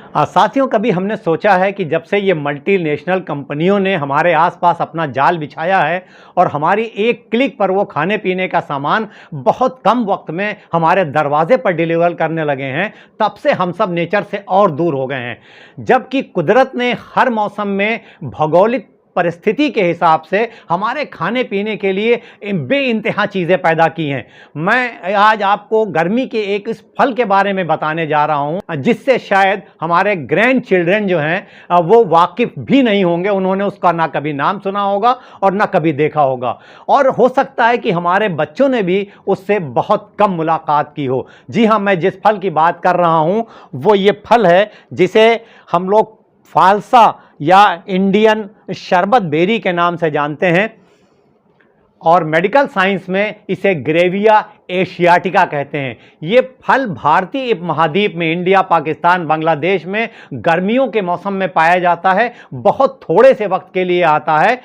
साथियों, कभी हमने सोचा है कि जब से ये मल्टीनेशनल कंपनियों ने हमारे आसपास अपना जाल बिछाया है और हमारी एक क्लिक पर वो खाने पीने का सामान बहुत कम वक्त में हमारे दरवाजे पर डिलीवर करने लगे हैं, तब से हम सब नेचर से और दूर हो गए हैं। जबकि कुदरत ने हर मौसम में भौगोलिक परिस्थिति के हिसाब से हमारे खाने पीने के लिए बेइंतहा चीज़ें पैदा की हैं। मैं आज आपको गर्मी के एक इस फल के बारे में बताने जा रहा हूं, जिससे शायद हमारे ग्रैंड चिल्ड्रन जो हैं वो वाकिफ भी नहीं होंगे। उन्होंने उसका ना कभी नाम सुना होगा और ना कभी देखा होगा, और हो सकता है कि हमारे बच्चों ने भी उससे बहुत कम मुलाकात की हो। जी हाँ, मैं जिस फल की बात कर रहा हूं वो ये फल है जिसे हम लोग फालसा या इंडियन शरबत बेरी के नाम से जानते हैं, और मेडिकल साइंस में इसे ग्रेविया एशियाटिका कहते हैं। ये फल भारतीय उपमहाद्वीप में इंडिया, पाकिस्तान, बांग्लादेश में गर्मियों के मौसम में पाया जाता है। बहुत थोड़े से वक्त के लिए आता है।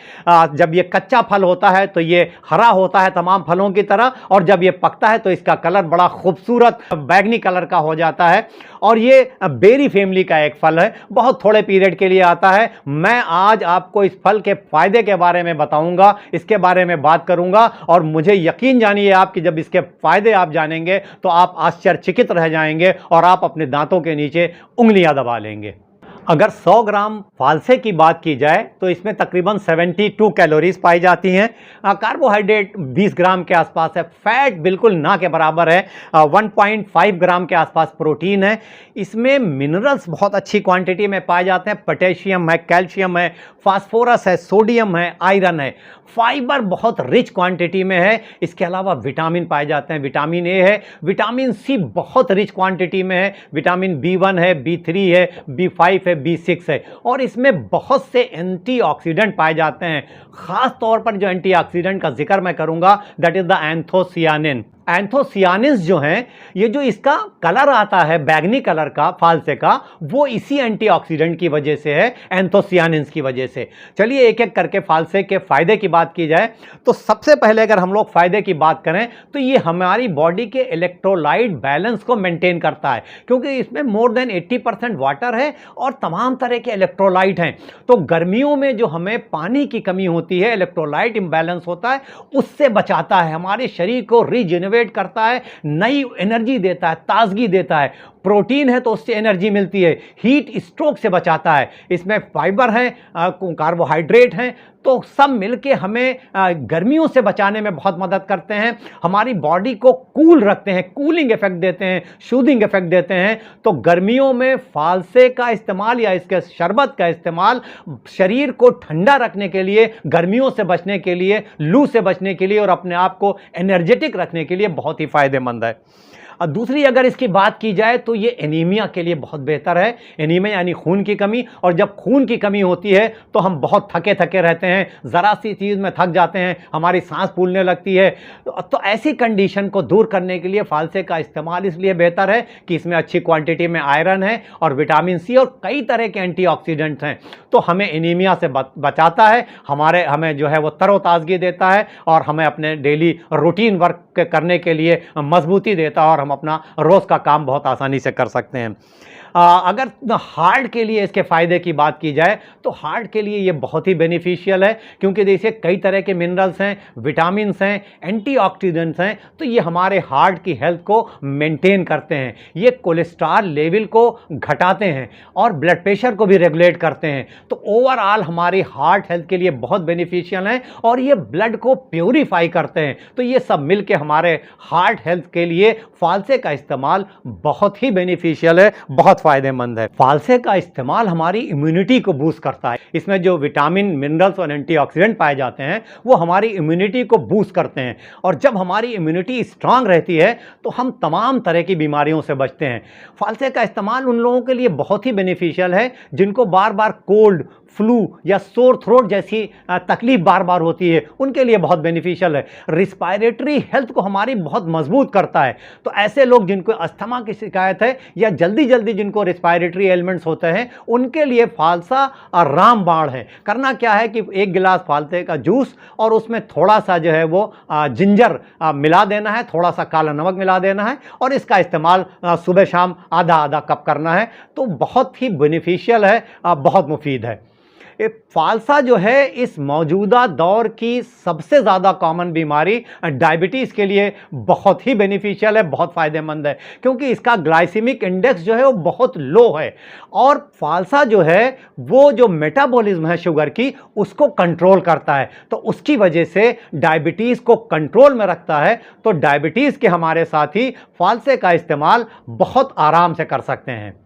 जब ये कच्चा फल होता है तो ये हरा होता है तमाम फलों की तरह, और जब ये पकता है तो इसका कलर बड़ा खूबसूरत बैगनी कलर का हो जाता है। और ये बेरी फैमिली का एक फल है, बहुत थोड़े पीरियड के लिए आता है। मैं आज आपको इस फल के फायदे के बारे में बताऊंगा, इसके बारे में बात करूंगा, और मुझे यकीन जानिए आप कि जब इसके फायदे आप जानेंगे तो आप आश्चर्यचकित रह जाएंगे और आप अपने दांतों के नीचे उंगलियां दबा लेंगे। अगर 100 ग्राम फालसे की बात की जाए तो इसमें तकरीबन 72 कैलोरीज पाई जाती हैं। कार्बोहाइड्रेट 20 ग्राम के आसपास है, फैट बिल्कुल ना के बराबर है। 1.5 ग्राम के आसपास प्रोटीन है। इसमें मिनरल्स बहुत अच्छी क्वांटिटी में पाए जाते हैं। पोटेशियम है, कैल्शियम है, फास्फोरस है, सोडियम है, आयरन है। फाइबर बहुत रिच क्वांटिटी में है। इसके अलावा विटामिन पाए जाते हैं। विटामिन ए है, विटामिन सी बहुत रिच क्वांटिटी में है, विटामिन B1 है, B3 है, B5 है, B6 है, और इसमें बहुत से एंटीऑक्सीडेंट पाए जाते हैं। खास तौर पर जो एंटीऑक्सीडेंट का जिक्र मैं करूंगा दैट इज द एंथोसियानिन। एंथोसियानिन्स जो हैं, ये जो इसका कलर आता है बैगनी कलर का फालसे का, वो इसी एंटीऑक्सीडेंट की वजह से है, एंथोसियानिन्स की वजह से। चलिए एक एक करके फालसे के फायदे की बात की जाए तो सबसे पहले अगर हम लोग फायदे की बात करें तो ये हमारी बॉडी के इलेक्ट्रोलाइट बैलेंस को मेंटेन करता है, क्योंकि इसमें मोर देन 80% वाटर है और तमाम तरह के इलेक्ट्रोलाइट हैं। तो गर्मियों में जो हमें पानी की कमी होती है, इलेक्ट्रोलाइट इंबैलेंस होता है, उससे बचाता है। हमारे शरीर को रीजेनरेट करता है, नई एनर्जी देता है, ताजगी देता है। प्रोटीन है तो उससे एनर्जी मिलती है, हीट स्ट्रोक से बचाता है। इसमें फाइबर है, कार्बोहाइड्रेट हैं, तो सब मिलके हमें गर्मियों से बचाने में बहुत मदद करते हैं। हमारी बॉडी को कूल रखते हैं, कूलिंग इफेक्ट देते हैं, सूदिंग इफेक्ट देते हैं। तो गर्मियों में फालसे का इस्तेमाल या इसके शरबत का इस्तेमाल शरीर को ठंडा रखने के लिए, गर्मियों से बचने के लिए, लू से बचने के लिए और अपने आप को एनर्जेटिक रखने के लिए बहुत ही फायदेमंद है। और दूसरी अगर इसकी बात की जाए तो ये एनीमिया के लिए बहुत बेहतर है। एनीमिया यानी खून की कमी, और जब खून की कमी होती है तो हम बहुत थके थके रहते हैं, ज़रा सी चीज़ में थक जाते हैं, हमारी सांस फूलने लगती है। तो ऐसी कंडीशन को दूर करने के लिए फालसे का इस्तेमाल इसलिए बेहतर है कि इसमें अच्छी क्वांटिटी में आयरन है और विटामिन सी और कई तरह के एंटीऑक्सीडेंट्स हैं। तो हमें एनीमिया से बचाता है, हमें जो है वो तरोताज़गी देता है, और हमें अपने डेली रूटीन वर्क करने के लिए मजबूती देता है, और हम अपना रोज़ का काम बहुत आसानी से कर सकते हैं। अगर हार्ट के लिए इसके फ़ायदे की बात की जाए तो हार्ट के लिए ये बहुत ही बेनिफिशियल है, क्योंकि जैसे कई तरह के मिनरल्स हैं, विटामिन्स हैं, एंटीऑक्सीडेंट्स हैं, तो ये हमारे हार्ट की हेल्थ को मेंटेन करते हैं। ये कोलेस्ट्रॉल लेवल को घटाते हैं और ब्लड प्रेशर को भी रेगुलेट करते हैं। तो ओवरऑल हमारी हार्ट हेल्थ के लिए बहुत बेनिफिशियल हैं, और ये ब्लड को प्योरीफाई करते हैं। तो ये सब मिलके हमारे हार्ट हेल्थ के लिए फालसे का इस्तेमाल बहुत ही बेनिफिशियल है, बहुत फायदेमंद है। फालसे का इस्तेमाल हमारी इम्यूनिटी को बूस्ट करता है। इसमें जो विटामिन, मिनरल्स और एंटीऑक्सीडेंट पाए जाते हैं वो हमारी इम्यूनिटी को बूस्ट करते हैं, और जब हमारी इम्यूनिटी स्ट्रांग रहती है तो हम तमाम तरह की बीमारियों से बचते हैं। फालसे का इस्तेमाल उन लोगों के लिए बहुत ही बेनिफिशियल है जिनको बार बार कोल्ड, फ्लू या सोर थ्रोट जैसी तकलीफ बार बार होती है, उनके लिए बहुत बेनिफिशियल है। रिस्पायरेटरी हेल्थ को हमारी बहुत मजबूत करता है। तो ऐसे लोग जिनको अस्थमा की शिकायत है या जल्दी जल्दी जिनको रिस्पायरेटरी एलिमेंट्स होते हैं, उनके लिए फालसा रामबाण है। करना क्या है कि एक गिलास फालसे का जूस और उसमें थोड़ा सा जो है वो जिंजर मिला देना है, थोड़ा सा काला नमक मिला देना है और इसका इस्तेमाल सुबह शाम आधा आधा कप करना है। तो बहुत ही बेनिफिशियल है, बहुत मुफीद है। फालसा जो है इस मौजूदा दौर की सबसे ज़्यादा कॉमन बीमारी डायबिटीज़ के लिए बहुत ही बेनिफिशियल है, बहुत फ़ायदेमंद है, क्योंकि इसका ग्लाइसेमिक इंडेक्स जो है वो बहुत लो है। और फालसा जो है वो जो मेटाबॉलिज्म है शुगर की, उसको कंट्रोल करता है, तो उसकी वजह से डायबिटीज़ को कंट्रोल में रखता है। तो डायबिटीज़ के हमारे साथी फालसे का इस्तेमाल बहुत आराम से कर सकते हैं।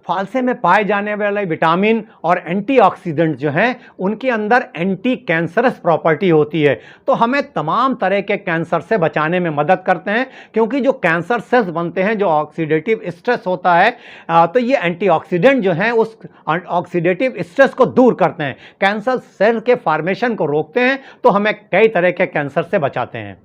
फालसे में पाए जाने वाले विटामिन और एंटीऑक्सीडेंट जो हैं, उनके अंदर एंटी कैंसरस प्रॉपर्टी होती है, तो हमें तमाम तरह के कैंसर से बचाने में मदद करते हैं। क्योंकि जो कैंसर सेल्स बनते हैं, जो ऑक्सीडेटिव स्ट्रेस होता है, तो ये एंटीऑक्सीडेंट जो हैं उस ऑक्सीडेटिव स्ट्रेस को दूर करते हैं, कैंसर सेल के फॉर्मेशन को रोकते हैं, तो हमें कई तरह के कैंसर से बचाते हैं।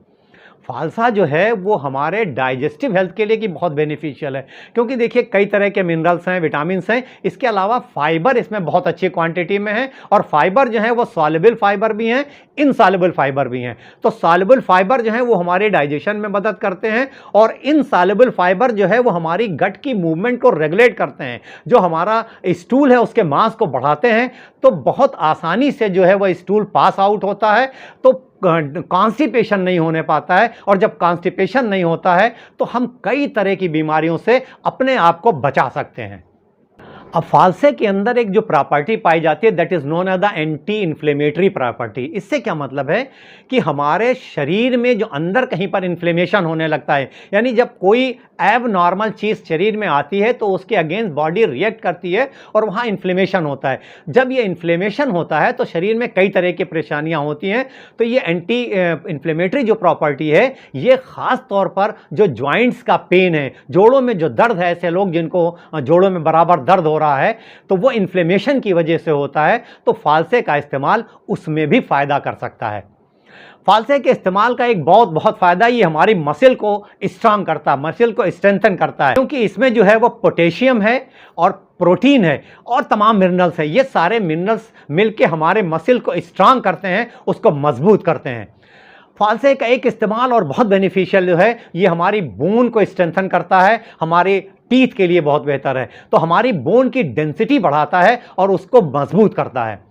फालसा जो है वो हमारे डाइजेस्टिव हेल्थ के लिए की बहुत बेनिफिशियल है, क्योंकि देखिए कई तरह के मिनरल्स हैं, विटामिन्स हैं, इसके अलावा फाइबर इसमें बहुत अच्छी क्वांटिटी में है। और फाइबर जो है वो सॉल्युबल फाइबर भी हैं, इनसॉल्युबल फाइबर भी हैं। तो सॉल्युबल फाइबर जो है वो हमारे डाइजेशन में मदद करते हैं और इनसॉल्युबल फाइबर जो है वो हमारी गट की मूवमेंट को रेगुलेट करते हैं, जो हमारा स्टूल है उसके मास को बढ़ाते हैं। तो बहुत आसानी से जो है वह स्टूल पास आउट होता है, तो कॉन्स्टिपेशन नहीं होने पाता है। और जब कॉन्स्टिपेशन नहीं होता है तो हम कई तरह की बीमारियों से अपने आप को बचा सकते हैं। अब फालसे के अंदर एक जो प्रॉपर्टी पाई जाती है, that is known as the anti inflammatory property. इससे क्या मतलब है कि हमारे शरीर में जो अंदर कहीं पर इन्फ्लेमेशन होने लगता है, यानी जब कोई एब नॉर्मल चीज़ शरीर में आती है तो उसके अगेंस्ट बॉडी रिएक्ट करती है और वहाँ इन्फ्लेमेशन होता है। जब ये इन्फ्लेमेशन होता है तो शरीर में कई तरह की परेशानियाँ होती हैं। तो ये एंटी इन्फ्लेमेटरी जो प्रॉपर्टी है, ये ख़ास तौर पर जो जॉइंट्स का पेन है, जोड़ों में जो दर्द है, ऐसे लोग जिनको जोड़ों में बराबर दर्द हो रहा है, तो वो इन्फ्लेमेशन की वजह से होता है, तो फालसे का इस्तेमाल उसमें भी फ़ायदा कर सकता है। फालसे के इस्तेमाल का एक बहुत फ़ायदा, ये हमारी मसल को स्ट्रांग करता है, मसल को स्ट्रेंथन करता है, क्योंकि इसमें जो है वो पोटेशियम है और प्रोटीन है और तमाम मिनरल्स है। ये सारे मिनरल्स मिलके हमारे मसल को स्ट्रांग करते हैं, उसको मजबूत करते हैं। फालसे का एक इस्तेमाल और बहुत बेनिफिशियल जो है, ये हमारी बोन को स्ट्रेंथन करता है, हमारे टीथ के लिए बहुत बेहतर है, तो हमारी बोन की डेंसिटी बढ़ाता है और उसको मजबूत करता है।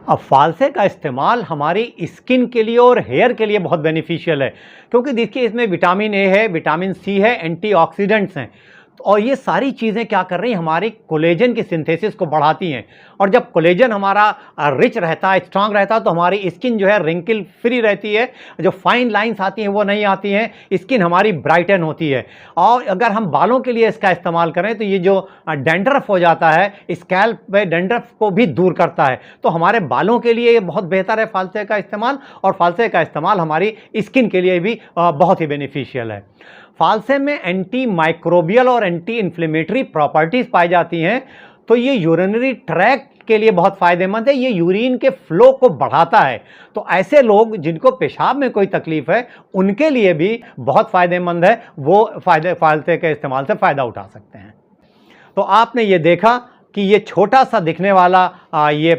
अब फालसे का इस्तेमाल हमारी स्किन के लिए और हेयर के लिए बहुत बेनिफिशियल है, क्योंकि देखिए इसमें विटामिन ए है, विटामिन सी है, एंटीऑक्सीडेंट्स हैं, और ये सारी चीज़ें क्या कर रही हैं, हमारी कोलेजन की सिंथेसिस को बढ़ाती हैं। और जब कोलेजन हमारा रिच रहता है, स्ट्रांग रहता है, तो हमारी स्किन जो है रिंकल फ्री रहती है, जो फाइन लाइंस आती हैं वो नहीं आती हैं, स्किन हमारी ब्राइटन होती है। और अगर हम बालों के लिए इसका इस्तेमाल करें तो ये जो डैंड्रफ हो जाता है, स्कैल्प पे डैंड्रफ को भी दूर करता है। तो हमारे बालों के लिए ये बहुत बेहतर है फालसे का इस्तेमाल, और फालसे का इस्तेमाल हमारी स्किन के लिए भी बहुत ही बेनिफिशियल है। फालसे में एंटी माइक्रोबियल और एंटी इन्फ्लेमेटरी प्रॉपर्टीज़ पाई जाती हैं, तो ये यूरिनरी ट्रैक्ट के लिए बहुत फ़ायदेमंद है, ये यूरिन के फ्लो को बढ़ाता है। तो ऐसे लोग जिनको पेशाब में कोई तकलीफ़ है, उनके लिए भी बहुत फ़ायदेमंद है, वो फालसे के इस्तेमाल से फ़ायदा उठा सकते हैं। तो आपने ये देखा कि ये छोटा सा दिखने वाला ये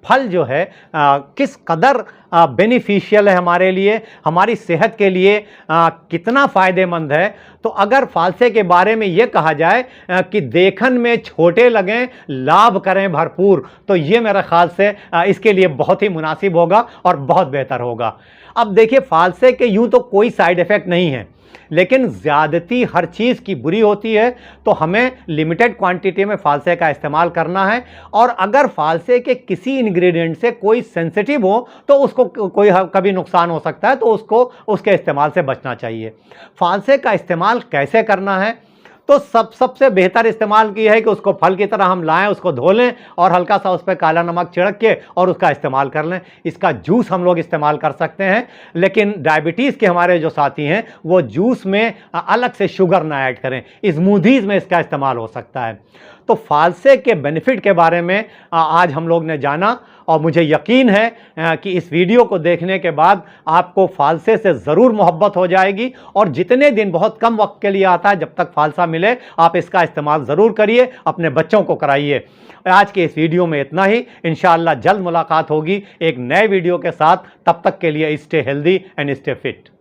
फल जो है किस कदर बेनिफिशियल है हमारे लिए, हमारी सेहत के लिए कितना फ़ायदेमंद है। तो अगर फालसे के बारे में ये कहा जाए कि देखन में छोटे लगें, लाभ करें भरपूर, तो ये मेरे ख्याल से इसके लिए बहुत ही मुनासिब होगा और बहुत बेहतर होगा। अब देखिए, फालसे के यूँ तो कोई साइड इफ़ेक्ट नहीं है, लेकिन ज़्यादती हर चीज़ की बुरी होती है, तो हमें लिमिटेड क्वांटिटी में फालसे का इस्तेमाल करना है। और अगर फालसे के किसी इंग्रेडिएंट से कोई सेंसिटिव हो तो उसको कोई कभी नुकसान हो सकता है, तो उसको उसके इस्तेमाल से बचना चाहिए। फालसे का इस्तेमाल कैसे करना है, तो सबसे बेहतर इस्तेमाल की है कि उसको फल की तरह हम लाएं, उसको धो लें और हल्का सा उस पर काला नमक छिड़क के और उसका इस्तेमाल कर लें। इसका जूस हम लोग इस्तेमाल कर सकते हैं, लेकिन डायबिटीज़ के हमारे जो साथी हैं वो जूस में अलग से शुगर ना ऐड करें, स्मूदीज़ में इसका इस्तेमाल हो सकता है। तो फालसे के बेनिफिट के बारे में आज हम लोग ने जाना और मुझे यकीन है कि इस वीडियो को देखने के बाद आपको फालसे से ज़रूर मोहब्बत हो जाएगी और जितने दिन, बहुत कम वक्त के लिए आता है, जब तक फालसा मिले आप इसका इस्तेमाल ज़रूर करिए, अपने बच्चों को कराइए। आज के इस वीडियो में इतना ही। इंशाअल्लाह जल्द मुलाकात होगी एक नए वीडियो के साथ। तब तक के लिए stay healthy and stay fit.